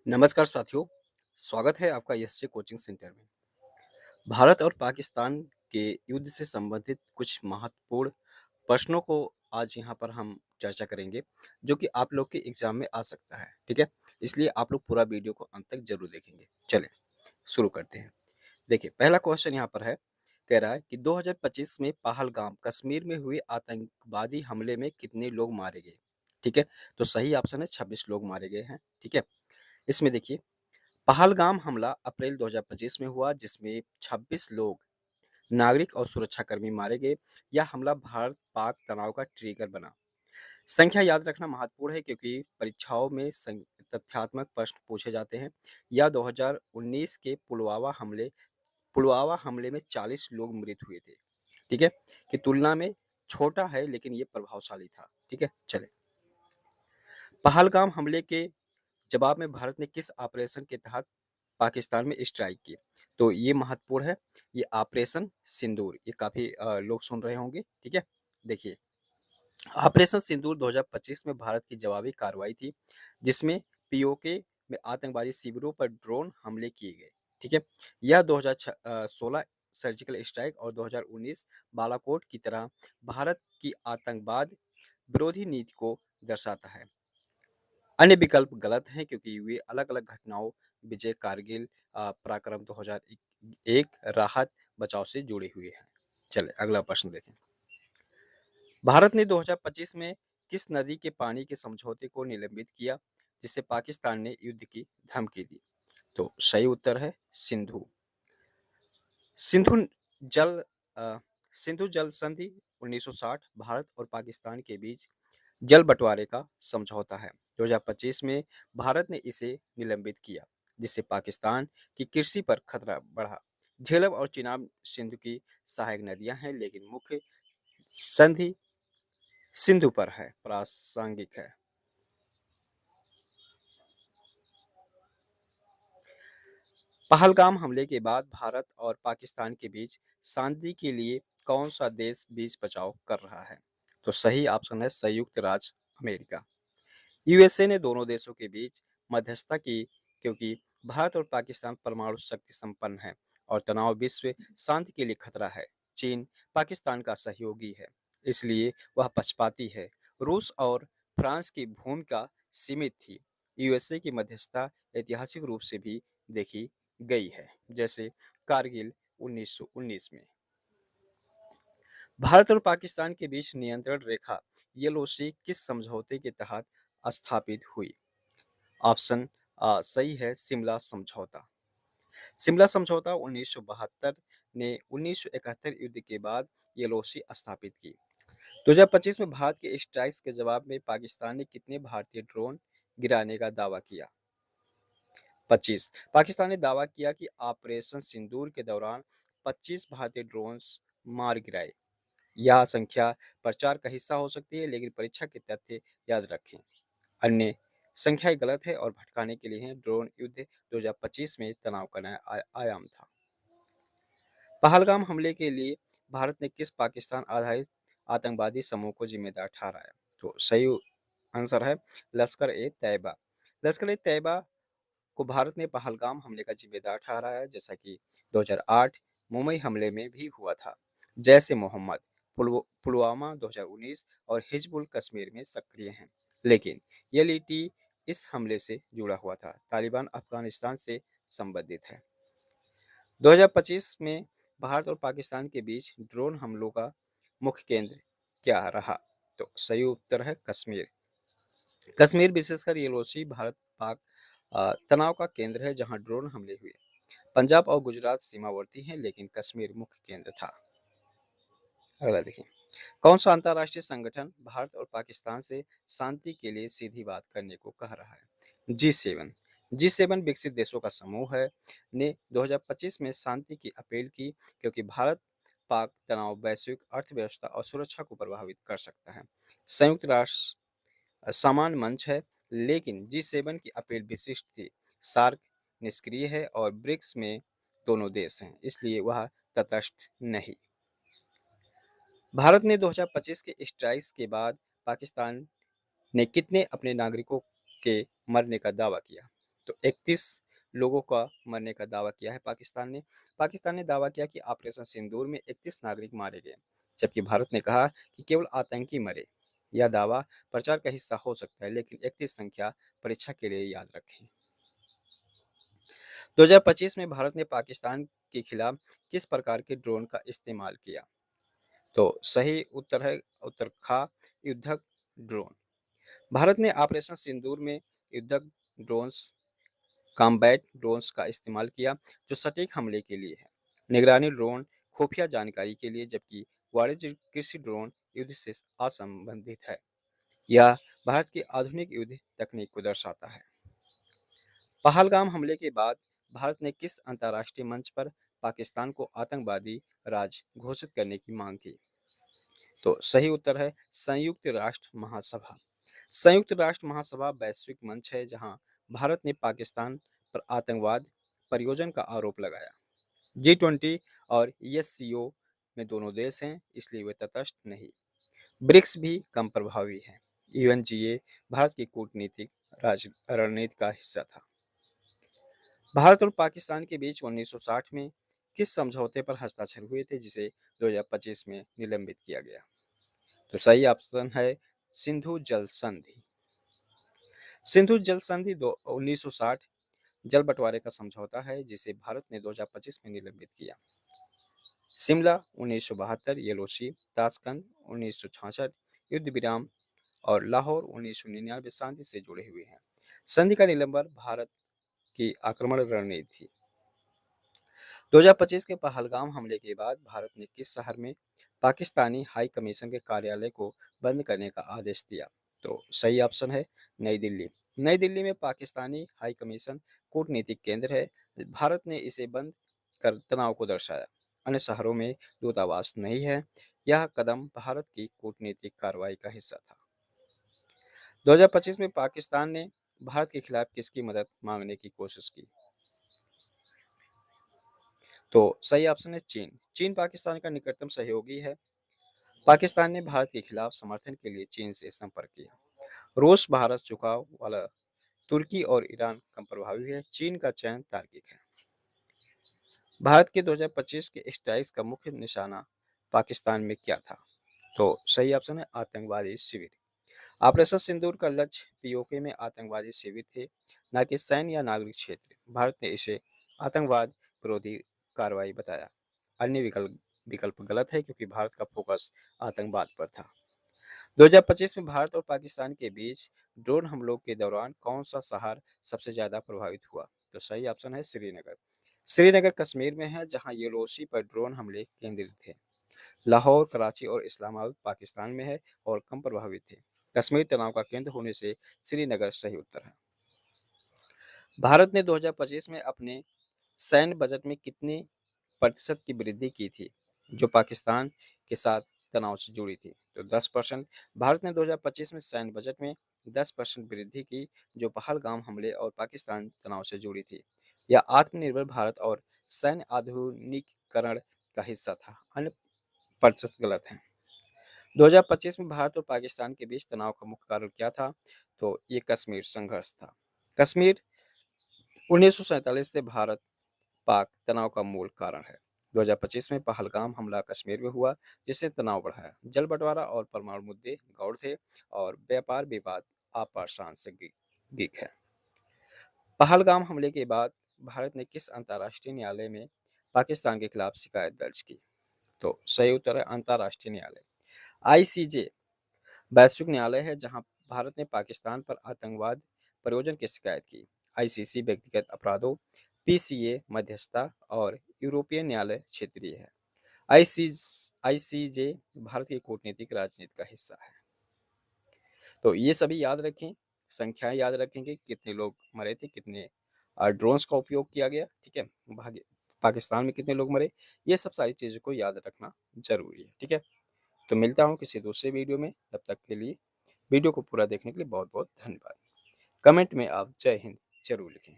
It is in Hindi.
नमस्कार साथियों, स्वागत है आपका यशसे कोचिंग सेंटर में। भारत और पाकिस्तान के युद्ध से संबंधित कुछ महत्वपूर्ण प्रश्नों को आज यहाँ पर हम चर्चा करेंगे, जो कि आप लोग के एग्जाम में आ सकता है, ठीक है? इसलिए आप लोग पूरा वीडियो को अंत तक जरूर देखेंगे। चलें, शुरू करते हैं। देखिए, पहला क्वेश्चन यहाँ पर है, कह रहा है कि 2025 में पहलगाम, कश्मीर में हुए आतंकवादी हमले में कितने लोग मारे गए? ठीक है, तो सही ऑप्शन है 26 लोग मारे गए हैं, ठीक है? इसमें देखिए, पहलगाम हमला अप्रैल 2025 में हुआ जिसमें 26 लोग नागरिक और सुरक्षाकर्मी मारे गए। यह हमला भारत पाक तनाव का ट्रिगर बना। संख्या याद रखना महत्वपूर्ण है क्योंकि परीक्षाओं में तथ्यात्मक प्रश्न पूछे जाते हैं। यह 2019 के पुलवामा हमले में 40 लोग मृत हुए थे, ठीक है, की तुलना में छोटा है लेकिन ये प्रभावशाली था, ठीक है। चले, पहलगाम हमले के जवाब में भारत ने किस ऑपरेशन के तहत पाकिस्तान में स्ट्राइक की? तो ये महत्वपूर्ण है, ये ऑपरेशन सिंदूर, ये काफ़ी लोग सुन रहे होंगे, ठीक है? देखिए, ऑपरेशन सिंदूर 2025 में भारत की जवाबी कार्रवाई थी, जिसमें पीओके में आतंकवादी शिविरों पर ड्रोन हमले किए गए, ठीक है? यह 2016 सर्जिकल स्ट्राइक और 2019 बालाकोट की तरह भारत की आतंकवाद विरोधी नीति को दर्शाता है। अन्य विकल्प गलत हैं क्योंकि वे अलग-अलग घटनाओं, विजय कारगिल, पराक्रम 2001, राहत बचाव से जुड़ी हुई हैं। चलिए अगला प्रश्न देखें। भारत ने 2025 में किस नदी के पानी के समझौते को निलंबित किया, जिससे पाकिस्तान ने युद्ध की धमकी दी? तो सही उत्तर है सिंधु। सिंधु जल अ, सिंधु जल संधि 1960 भारत और पाकिस्तान के बीच जल बंटवारे का समझौता है। 2025 में भारत ने इसे निलंबित किया, जिससे पाकिस्तान की कृषि पर खतरा बढ़ा। झेलम और चिनाब सिंधु की सहायक नदियां हैं, लेकिन मुख्य संधि सिंधु पर है, प्रासंगिक है। पहलगाम हमले के बाद भारत और पाकिस्तान के बीच शांति के लिए कौन सा देश बीच बचाव कर रहा है? तो सही ऑप्शन है संयुक्त राज्य अमेरिका। यूएसए ने दोनों देशों के बीच मध्यस्थता की क्योंकि भारत और पाकिस्तान परमाणु शक्ति संपन्न है और तनाव विश्व शांति के लिए खतरा है। चीन पाकिस्तान का सहयोगी है, इसलिए वह पक्षपाती है। रूस और फ्रांस की भूमिका सीमित थी। यूएसए की मध्यस्थता ऐतिहासिक रूप से भी देखी गई है, जैसे कारगिल 1919 में। भारत और पाकिस्तान के बीच नियंत्रण रेखा येलोसी किस समझौते के तहत स्थापित हुई? ऑप्शन सही है शिमला समझौता। शिमला समझौता 1972 ने 1971 युद्ध के बाद येलोसी स्थापित की। 2025 में भारत के स्ट्राइक्स के जवाब में पाकिस्तान ने कितने भारतीय ड्रोन गिराने का दावा किया? 25। पाकिस्तान ने दावा किया कि ऑपरेशन सिंदूर के दौरान 25 भारतीय ड्रोन्स मार गिराए। यह संख्या प्रचार का हिस्सा हो सकती है, लेकिन परीक्षा के तथ्य याद रखें। अन्य संख्याएं गलत है और भटकाने के लिए हैं। ड्रोन युद्ध 2025 में तनाव का नया आयाम था। पहलगाम हमले के लिए भारत ने किस पाकिस्तान आधारित आतंकवादी समूह को जिम्मेदार ठहराया? तो सही आंसर है लश्कर ए तैयबा। लश्कर ए तैयबा को भारत ने पहलगाम हमले का जिम्मेदार ठहराया, जैसा कि 2008 मुंबई हमले में भी हुआ था। जैश ए मोहम्मद पुलवामा 2019 और हिजबुल कश्मीर में सक्रिय हैं, लेकिन एलईटी इस हमले से जुड़ा हुआ था। तालिबान अफगानिस्तान से संबंधित है। 2025 में भारत और पाकिस्तान के बीच ड्रोन हमलों का मुख्य केंद्र क्या रहा? तो सही उत्तर है कश्मीर। कश्मीर विशेषकर येलोसी भारत पाक तनाव का केंद्र है, जहां ड्रोन हमले हुए। पंजाब और गुजरात सीमावर्ती हैं, लेकिन कश्मीर मुख्य केंद्र था। अगला देखिए, कौन सा अंतर्राष्ट्रीय संगठन भारत और पाकिस्तान से शांति के लिए सीधी बात करने को कह रहा है? G7। G7 विकसित देशों का समूह है, ने 2025 में शांति की अपील की क्योंकि भारत पाक तनाव वैश्विक अर्थव्यवस्था और सुरक्षा को प्रभावित कर सकता है। संयुक्त राष्ट्र समान मंच है, लेकिन G7 की अपील विशिष्ट थी। सार्क निष्क्रिय है और ब्रिक्स में दोनों देश हैं, इसलिए वह तटस्थ नहीं। भारत ने 2025 के स्ट्राइक्स के बाद पाकिस्तान ने कितने अपने नागरिकों के मरने का दावा किया? तो 31 लोगों का मरने का दावा किया है पाकिस्तान ने। पाकिस्तान ने दावा किया कि ऑपरेशन सिंदूर में 31 नागरिक मारे गए, जबकि भारत ने कहा कि केवल आतंकी मरे। यह दावा प्रचार का हिस्सा हो सकता है, लेकिन 31 संख्या परीक्षा के लिए याद रखें। 2025 में भारत ने पाकिस्तान के खिलाफ किस प्रकार के ड्रोन का इस्तेमाल किया? तो सही उत्तर है उत्तर खा, युद्धक ड्रोन। भारत ने ऑपरेशन सिंदूर में युद्धक ड्रोन्स, कॉम्बैट ड्रोन्स का इस्तेमाल किया, जो सटीक हमले के लिए है। निगरानी ड्रोन खुफिया जानकारी के लिए, जबकि वाणिज्यिक कृषि ड्रोन युद्ध से असंबंधित है। यह भारत की आधुनिक युद्ध तकनीक को दर्शाता है। पहलगाम हमले के बाद भारत ने किस अंतर्राष्ट्रीय मंच पर पाकिस्तान को आतंकवादी राज्य घोषित करने की मांग की? तो सही उत्तर है संयुक्त राष्ट्र महासभा। संयुक्त राष्ट्र महासभा वैश्विक मंच है जहां भारत ने पाकिस्तान पर आतंकवाद परियोजन का आरोप लगाया। G20 और ESCO में दोनों देश हैं, इसलिए वे तटस्थ नहीं। ब्रिक्स भी कम प्रभावी है। UNGA भारत की कूटनीतिक रणनीति का हिस्सा था। भारत और पाकिस्तान के बीच 1960 में किस समझौते पर हस्ताक्षर हुए थे, जिसे 2025 में निलंबित किया गया? तो सही ऑप्शन है सिंधु जल संधि। सिंधु जल संधि 1960 जल बंटवारे का समझौता है, जिसे भारत ने 2025 में निलंबित किया। शिमला 1972, येलोसी, ताशकंद 1966 युद्ध विराम और लाहौर 1999 शांति से जुड़े हुए हैं। संधि का निलंबन भारत की आक्रमण रणनीति थी। 2025 के पहलगाम हमले के बाद भारत ने किस शहर में पाकिस्तानी हाई कमीशन के कार्यालय को बंद करने का आदेश दिया? तो सही ऑप्शन है नई दिल्ली। नई दिल्ली में पाकिस्तानी हाई कमीशन कूटनीतिक केंद्र है। भारत ने इसे बंद कर तनाव को दर्शाया। अन्य शहरों में दूतावास नहीं है। यह कदम भारत की कूटनीतिक कार्रवाई का हिस्सा था। 2025 में पाकिस्तान ने भारत के खिलाफ किसकी मदद मांगने की कोशिश की? तो सही ऑप्शन है चीन। चीन पाकिस्तान का निकटतम सहयोगी है। पाकिस्तान ने भारत के खिलाफ समर्थन के लिए चीन से संपर्क किया। रूस भारत झुकाव वाला तुर्की और ईरान कम प्रभावी है। चीन का चयन तार्किक है। भारत के 2025 के स्ट्राइक्स का मुख्य निशाना पाकिस्तान में क्या था? तो सही ऑप्शन है आतंकवादी शिविर। ऑपरेशन सिंदूर का लक्ष्य पीओके में आतंकवादी शिविर थे, न कि सैन्य या नागरिक क्षेत्र। भारत ने इसे आतंकवाद विरोधी कार्रवाई बताया। अन्य विकल्प विकल्प गलत है, क्योंकि भारत का फोकस आतंकवाद पर था। 2025 में भारत और पाकिस्तान के बीच ड्रोन हमलों के दौरान कौन सा शहर सबसे ज्यादा प्रभावित हुआ? तो सही ऑप्शन है श्रीनगर। श्रीनगर कश्मीर में है, जहां येलोसी पर ड्रोन हमले केंद्रित थे। लाहौर, कराची और इस्लामाबाद पाकिस्तान में है और कम प्रभावित थे। कश्मीर तनाव का केंद्र होने से श्रीनगर सही उत्तर है। भारत ने 2025 में अपने सैन्य बजट में कितने प्रतिशत की वृद्धि की थी, जो पाकिस्तान के साथ तनाव से जुड़ी थी? तो 10%। भारत ने 2025 में सैन्य बजट में 10% वृद्धि की, जो पहलगाम हमले और पाकिस्तान तनाव से जुड़ी थी। यह आत्मनिर्भर भारत और सैन्य आधुनिकीकरण का हिस्सा था। अन्य प्रतिशत गलत हैं। 2025 में भारत और पाकिस्तान के बीच तनाव का मुख्य कारण क्या था? तो ये कश्मीर संघर्ष था। कश्मीर 1947 से भारत पाक तनाव का मूल कारण है। 2025 में पहलगाम हमला कश्मीर में हुआ, जिससे तनाव बढ़ाया। जल बंटवारा और परमाणु मुद्दे गौड़ थे और व्यापार विवाद अप्रासंगिक है। पहलगाम हमले के बाद भारत ने किस अंतर्राष्ट्रीय न्यायालय में पाकिस्तान के खिलाफ शिकायत दर्ज की? तो सही उत्तर है अंतर्राष्ट्रीय न्यायालय। आईसीजे वैश्विक न्यायालय है, जहां भारत ने पाकिस्तान पर आतंकवाद प्रयोजन की शिकायत की। आईसीसी व्यक्तिगत अपराधों, पीसीए मध्यस्थता और यूरोपीय न्यायालय क्षेत्रीय है। आईसीजे भारत की कूटनीतिक राजनीति का हिस्सा है। तो ये सभी याद रखें, संख्याएं याद रखें कि कितने लोग मरे थे, कितने ड्रोन्स का उपयोग किया गया, ठीक है, पाकिस्तान में कितने लोग मरे। ये सब सारी चीज़ों को याद रखना जरूरी है, ठीक है। तो मिलता हूँ किसी दूसरे वीडियो में, तब तक के लिए वीडियो को पूरा देखने के लिए बहुत बहुत धन्यवाद। कमेंट में आप जय हिंद जरूर लिखें।